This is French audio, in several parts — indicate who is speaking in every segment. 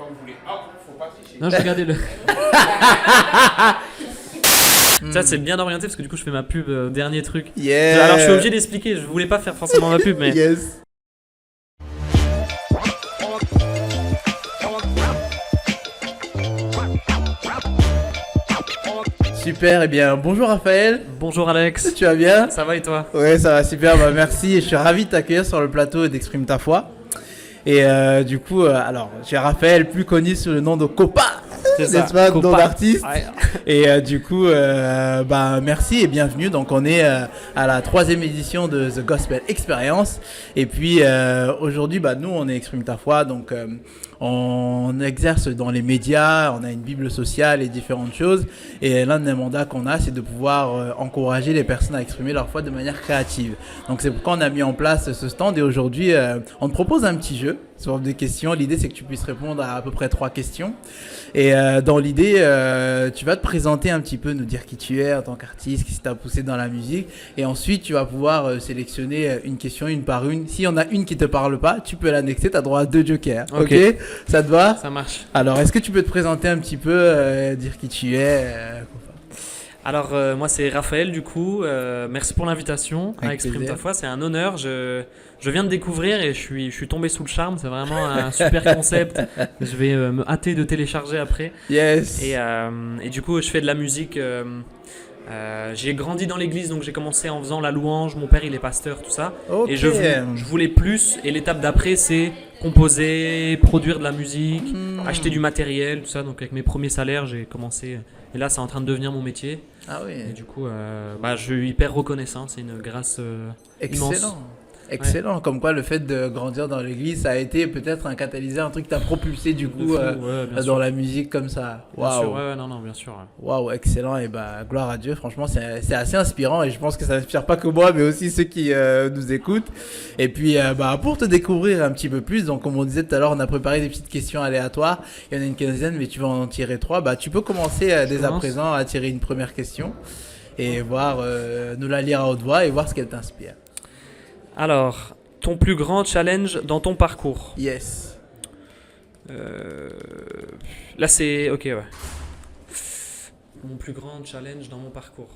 Speaker 1: vous voulez. Ah, faut pas tricher.
Speaker 2: Non, je regardais le. Ça, c'est bien orienté parce que du coup, je fais ma pub dernier truc.
Speaker 3: Yeah.
Speaker 2: Alors, je suis obligé d'expliquer. Je voulais pas faire forcément ma pub, mais.
Speaker 3: Yes. Super, et bien bonjour Raphaël,
Speaker 2: Bonjour Alex.
Speaker 3: tu vas bien?
Speaker 2: Ça va et toi?
Speaker 3: Ouais, ça va super, bah merci, je suis ravi de t'accueillir sur le plateau d'Exprime ta foi. Et du coup, alors, j'ai Raphaël, plus connu sous le nom de Copa, n'est-ce pas, nom d'artiste.
Speaker 2: Ouais.
Speaker 3: Et du coup, bah merci et bienvenue. Donc on est à la 3e édition de The Gospel Experience. Et puis aujourd'hui, bah nous on est Exprime ta foi, donc on exerce dans les médias, on a une Bible sociale et différentes choses. Et l'un des mandats qu'on a, c'est de pouvoir encourager les personnes à exprimer leur foi de manière créative. Donc c'est pourquoi on a mis en place ce stand. Et aujourd'hui, on te propose un petit jeu sur des questions. L'idée, c'est que tu puisses répondre à peu près 3 questions. Et dans l'idée, tu vas te présenter un petit peu, nous dire qui tu es en tant qu'artiste, qui t'a poussé dans la musique. Et ensuite, tu vas pouvoir sélectionner une question une par une. S'il y en a une qui te parle pas, tu peux l'annexer. Tu as droit à 2 jokers. Ok. Ça te va?
Speaker 2: Ça marche.
Speaker 3: Alors, est-ce que tu peux te présenter un petit peu, dire qui tu es
Speaker 2: Alors, moi, c'est Raphaël, du coup. Merci pour l'invitation à
Speaker 3: Avec
Speaker 2: Exprime
Speaker 3: plaisir.
Speaker 2: ta foi. C'est un honneur. Je viens de découvrir et je suis tombé sous le charme. C'est vraiment un super concept. Je vais me hâter de télécharger après.
Speaker 3: Yes.
Speaker 2: Et du coup, je fais de la musique. J'ai grandi dans l'église, donc j'ai commencé en faisant la louange. Mon père, il est pasteur, tout ça.
Speaker 3: Ok.
Speaker 2: Et je voulais plus. Et l'étape d'après, c'est composer, produire de la musique, acheter du matériel, tout ça. Donc avec mes premiers salaires, j'ai commencé. Et là, c'est en train de devenir mon métier.
Speaker 3: Ah oui.
Speaker 2: Et du coup, je suis hyper reconnaissant. C'est une grâce immense.
Speaker 3: Excellent. Excellent, comme quoi le fait de grandir dans l'église, ça a été peut-être un catalyseur, un truc qui t'a propulsé du coup
Speaker 2: bien
Speaker 3: dans
Speaker 2: sûr.
Speaker 3: la musique comme ça.
Speaker 2: Bien sûr,
Speaker 3: Waouh,
Speaker 2: non, bien sûr.
Speaker 3: waouh, excellent, et bah gloire à Dieu, franchement c'est assez inspirant et je pense que ça n'inspire pas que moi mais aussi ceux qui nous écoutent. Et puis pour te découvrir un petit peu plus, donc comme on disait tout à l'heure, on a préparé des petites questions aléatoires, il y en a une quinzaine mais tu vas en tirer 3, bah tu peux commencer dès à présent à tirer une première question et voir, nous la lire à haute voix et voir ce qu'elle t'inspire.
Speaker 2: Alors, ton plus grand challenge dans ton parcours.
Speaker 3: Yes.
Speaker 2: Là, c'est... Ok, ouais. Mon plus grand challenge dans mon parcours.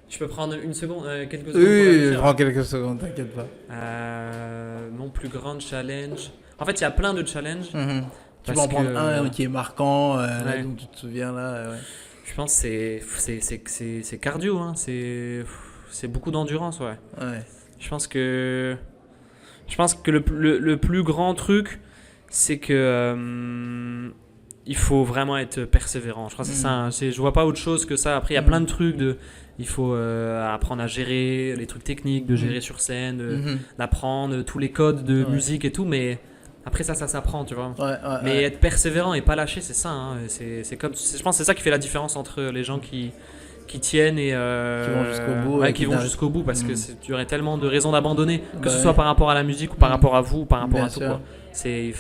Speaker 2: Je peux prendre une seconde, quelques secondes pour
Speaker 3: Oui,
Speaker 2: réfléchir.
Speaker 3: prends quelques secondes, t'inquiète pas.
Speaker 2: Mon plus grand challenge... En fait, il y a plein de challenges.
Speaker 3: Tu
Speaker 2: Parce
Speaker 3: peux en prendre
Speaker 2: que-
Speaker 3: un qui est marquant, là,
Speaker 2: Ouais.
Speaker 3: dont tu te souviens là. Ouais.
Speaker 2: Je pense que c'est cardio, hein. C'est beaucoup d'endurance, ouais.
Speaker 3: Ouais.
Speaker 2: Je pense que le plus grand truc, c'est que il faut vraiment être persévérant. Je crois que c'est ça. Hein. Je vois pas autre chose que ça. Après, il y a plein de trucs. Il faut apprendre à gérer les trucs techniques, de gérer sur scène, d'apprendre tous les codes de musique et tout. Mais après, ça s'apprend, tu vois.
Speaker 3: Ouais,
Speaker 2: Mais être persévérant et pas lâcher, c'est ça. Hein. Je pense que c'est ça qui fait la différence entre les gens qui tiennent et
Speaker 3: Qui vont jusqu'au bout,
Speaker 2: ouais,
Speaker 3: et
Speaker 2: qui
Speaker 3: qui
Speaker 2: vont
Speaker 3: n'arrêtent-
Speaker 2: jusqu'au bout parce que tu aurais tellement de raisons d'abandonner, que ce
Speaker 3: Ouais.
Speaker 2: soit par rapport à la musique ou par rapport à vous ou par rapport
Speaker 3: Bien
Speaker 2: à tout,
Speaker 3: sûr.
Speaker 2: quoi. C'est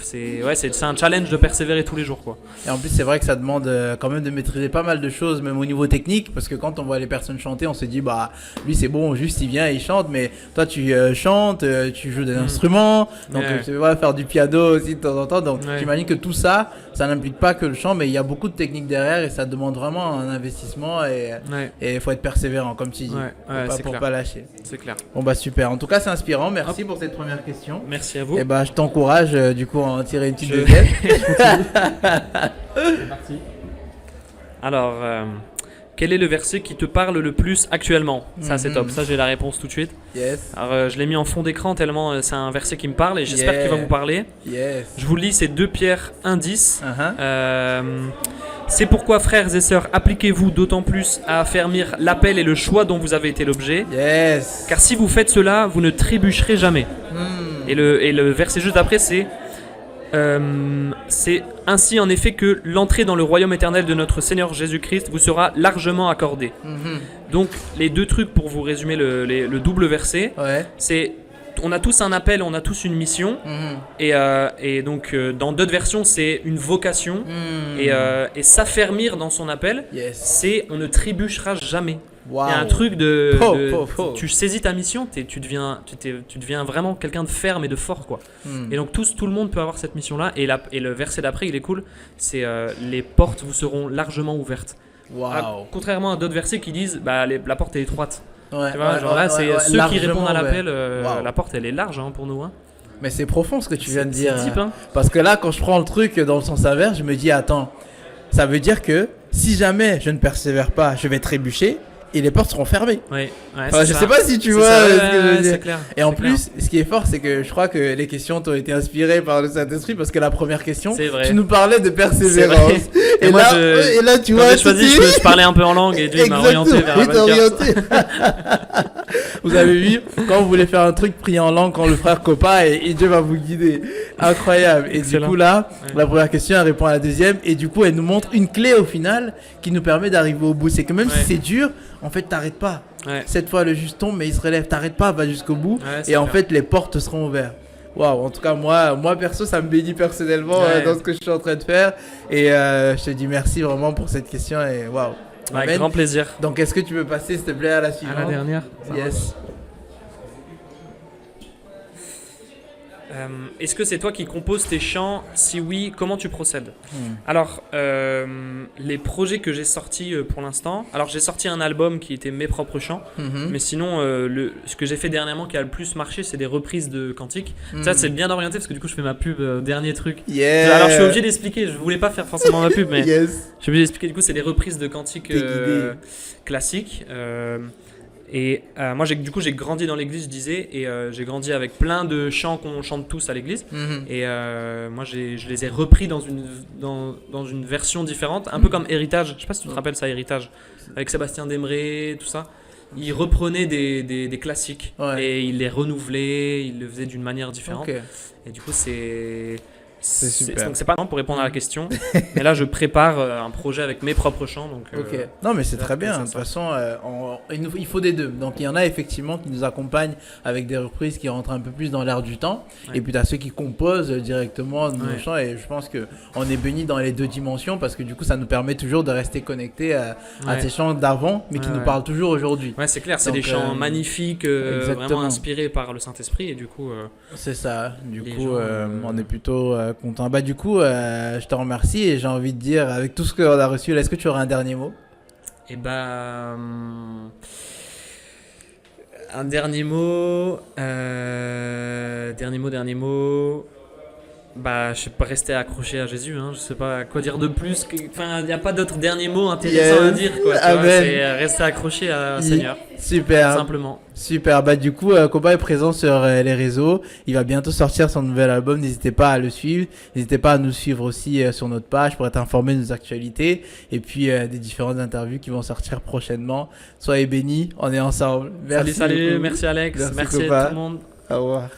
Speaker 2: un challenge de persévérer tous les jours, quoi.
Speaker 3: Et en plus, c'est vrai que ça demande quand même de maîtriser pas mal de choses, même au niveau technique, parce que quand on voit les personnes chanter, on se dit, bah, lui c'est bon, juste il vient et il chante, mais toi tu chantes, tu joues des instruments, donc
Speaker 2: Ouais.
Speaker 3: tu vas faire du piano aussi de temps en temps, donc
Speaker 2: Ouais.
Speaker 3: j'imagine que tout ça, ça n'implique pas que le chant, mais il y a beaucoup de techniques derrière et ça demande vraiment un investissement et
Speaker 2: Ouais,
Speaker 3: il faut être persévérant, comme tu dis,
Speaker 2: ouais, c'est
Speaker 3: pour
Speaker 2: clair.
Speaker 3: pas lâcher.
Speaker 2: C'est clair.
Speaker 3: Bon bah super, en tout cas c'est inspirant, merci pour cette première question.
Speaker 2: Merci à vous.
Speaker 3: Et bah je t'encourage du coup à en tirer une petite
Speaker 2: Je-
Speaker 3: deuxième.
Speaker 2: C'est parti. Alors, quel est le verset qui te parle le plus actuellement? Ça, c'est top. Ça, j'ai la réponse tout de suite.
Speaker 3: Yes,
Speaker 2: Alors, je l'ai mis en fond d'écran tellement c'est un verset qui me parle et j'espère
Speaker 3: Yeah.
Speaker 2: qu'il va vous parler.
Speaker 3: yes.
Speaker 2: Je vous le lis, c'est 2 Pierre 1,10.
Speaker 3: Uh-huh.
Speaker 2: C'est pourquoi, frères et sœurs, appliquez-vous d'autant plus à affermir l'appel et le choix dont vous avez été l'objet.
Speaker 3: Yes.
Speaker 2: Car si vous faites cela, vous ne trébucherez jamais. Et le verset juste après, c'est ainsi en effet que l'entrée dans le royaume éternel de notre Seigneur Jésus-Christ vous sera largement accordée. Donc, les 2 trucs pour vous résumer le double verset,
Speaker 3: Ouais.
Speaker 2: c'est on a tous un appel, on a tous une mission. Et donc, dans d'autres versions, c'est une vocation. Et s'affermir dans son appel,
Speaker 3: Yes.
Speaker 2: c'est on ne trébuchera jamais.
Speaker 3: Waouh.
Speaker 2: Il y a un truc de,
Speaker 3: Tu
Speaker 2: tu saisis ta mission, tu deviens vraiment quelqu'un de ferme et de fort, quoi. Et donc tout le monde peut avoir cette mission-là. Et le verset d'après, il est cool. C'est les portes vous seront largement ouvertes.
Speaker 3: Waouh.
Speaker 2: Contrairement à d'autres versets qui disent la porte est étroite.
Speaker 3: Ouais,
Speaker 2: Tu vois, genre là, c'est ceux qui répondent à l'appel.
Speaker 3: Wow.
Speaker 2: La porte, elle est large pour nous. Hein.
Speaker 3: Mais c'est profond ce que tu viens de dire.
Speaker 2: C'est deep, hein.
Speaker 3: Parce que là, quand je prends le truc dans le sens inverse, je me dis, attends, ça veut dire que si jamais je ne persévère pas, je vais trébucher et les portes seront fermées.
Speaker 2: Ouais,
Speaker 3: Enfin, je sais pas si tu
Speaker 2: C'est
Speaker 3: vois
Speaker 2: ça,
Speaker 3: ce que je veux dire.
Speaker 2: c'est clair.
Speaker 3: Et en
Speaker 2: C'est clair.
Speaker 3: plus, ce qui est fort, c'est que je crois que les questions t'ont été inspirées par le Saint-Esprit parce que la première question,
Speaker 2: C'est vrai.
Speaker 3: tu nous parlais de
Speaker 2: C'est
Speaker 3: persévérance.
Speaker 2: vrai.
Speaker 3: Et,
Speaker 2: moi,
Speaker 3: là, tu
Speaker 2: Quand
Speaker 3: vois,
Speaker 2: j'ai choisi, je parlais un peu en langue et Dieu m'a orienté vers la
Speaker 3: il t'a
Speaker 2: bonne carte.
Speaker 3: orienté. Vous avez vu, quand vous voulez faire un truc, priez en langue quand le frère Copa et Dieu va vous guider. Incroyable. Et
Speaker 2: Excellent.
Speaker 3: du coup là,
Speaker 2: Ouais.
Speaker 3: la première question elle répond à la deuxième et du coup elle nous montre une clé au final qui nous permet d'arriver au bout. C'est que même si
Speaker 2: Ouais.
Speaker 3: c'est dur, en fait t'arrêtes pas.
Speaker 2: Ouais.
Speaker 3: Cette fois le juste tombe mais il se relève. T'arrêtes pas, va jusqu'au bout
Speaker 2: Ouais, c'est
Speaker 3: et en
Speaker 2: clair.
Speaker 3: fait les portes seront ouvertes. Waouh, en tout cas moi perso ça me bénit personnellement
Speaker 2: Ouais.
Speaker 3: dans ce que je suis en train de faire et je te dis merci vraiment pour cette question et waouh.
Speaker 2: Avec
Speaker 3: Amen.
Speaker 2: grand plaisir.
Speaker 3: Donc est-ce que tu peux passer s'il te plaît à la suivante?
Speaker 2: À la dernière.
Speaker 3: Yes.
Speaker 2: Est-ce que c'est toi qui composes tes chants? Si oui, comment tu procèdes? Alors, les projets que j'ai sortis pour l'instant, alors j'ai sorti un album qui était mes propres chants, mais sinon, ce que j'ai fait dernièrement qui a le plus marché, c'est des reprises de cantiques. Ça, c'est bien orienté parce que du coup, je fais ma pub dernier truc.
Speaker 3: Yeah.
Speaker 2: Alors, je suis obligé d'expliquer, je voulais pas faire forcément ma pub, mais
Speaker 3: Yes.
Speaker 2: je suis obligé d'expliquer. Du coup, c'est des reprises de cantiques
Speaker 3: T'es guidé.
Speaker 2: classiques. Moi, j'ai grandi dans l'église, je disais, et j'ai grandi avec plein de chants qu'on chante tous à l'église. Et moi, je les ai repris dans une version différente, un peu comme Héritage. Je sais pas si tu te rappelles ça, Héritage, avec Sébastien Demré, tout ça. Il reprenait des classiques et il les renouvelait, il le faisait d'une manière différente.
Speaker 3: Ok.
Speaker 2: Et du coup,
Speaker 3: C'est super.
Speaker 2: donc c'est pas pour répondre à la question, mais là je prépare un projet avec mes propres chants. Donc,
Speaker 3: Ok. Non mais c'est très bien. De toute façon, il faut des deux. Donc il y en a effectivement qui nous accompagnent avec des reprises qui rentrent un peu plus dans l'air du temps.
Speaker 2: Ouais.
Speaker 3: Et puis tu as ceux qui composent directement nos
Speaker 2: Ouais.
Speaker 3: chants. Et je pense que on est béni dans les deux dimensions parce que du coup ça nous permet toujours de rester connectés à
Speaker 2: Ouais.
Speaker 3: ces chants d'avant, mais qui
Speaker 2: Ouais,
Speaker 3: nous
Speaker 2: ouais.
Speaker 3: parlent toujours aujourd'hui.
Speaker 2: Ouais, c'est clair, c'est
Speaker 3: Donc,
Speaker 2: des chants magnifiques,
Speaker 3: exactement.
Speaker 2: vraiment inspirés par le Saint-Esprit, et du coup,
Speaker 3: C'est ça. Du
Speaker 2: Les
Speaker 3: coup,
Speaker 2: gens,
Speaker 3: on est plutôt content. Bah du coup, je te remercie et j'ai envie de dire avec tout ce qu'on a reçu, là, est-ce que tu aurais un dernier mot?
Speaker 2: et un dernier mot, dernier mot. Bah, je sais pas, rester accroché à Jésus, hein, je sais pas quoi dire de plus. Enfin, il n'y a pas d'autre dernier mot intéressant à dire, quoi. Tu vois,
Speaker 3: Amen.
Speaker 2: c'est rester accroché au Seigneur,
Speaker 3: Super.
Speaker 2: simplement.
Speaker 3: Super, bah du coup, Koba est présent sur les réseaux, il va bientôt sortir son nouvel album, n'hésitez pas à le suivre, n'hésitez pas à nous suivre aussi sur notre page pour être informé de nos actualités et puis des différentes interviews qui vont sortir prochainement. Soyez bénis, on est ensemble. Merci
Speaker 2: Salut,
Speaker 3: beaucoup.
Speaker 2: merci Alex, merci
Speaker 3: Koba.
Speaker 2: à tout le monde.
Speaker 3: Au revoir.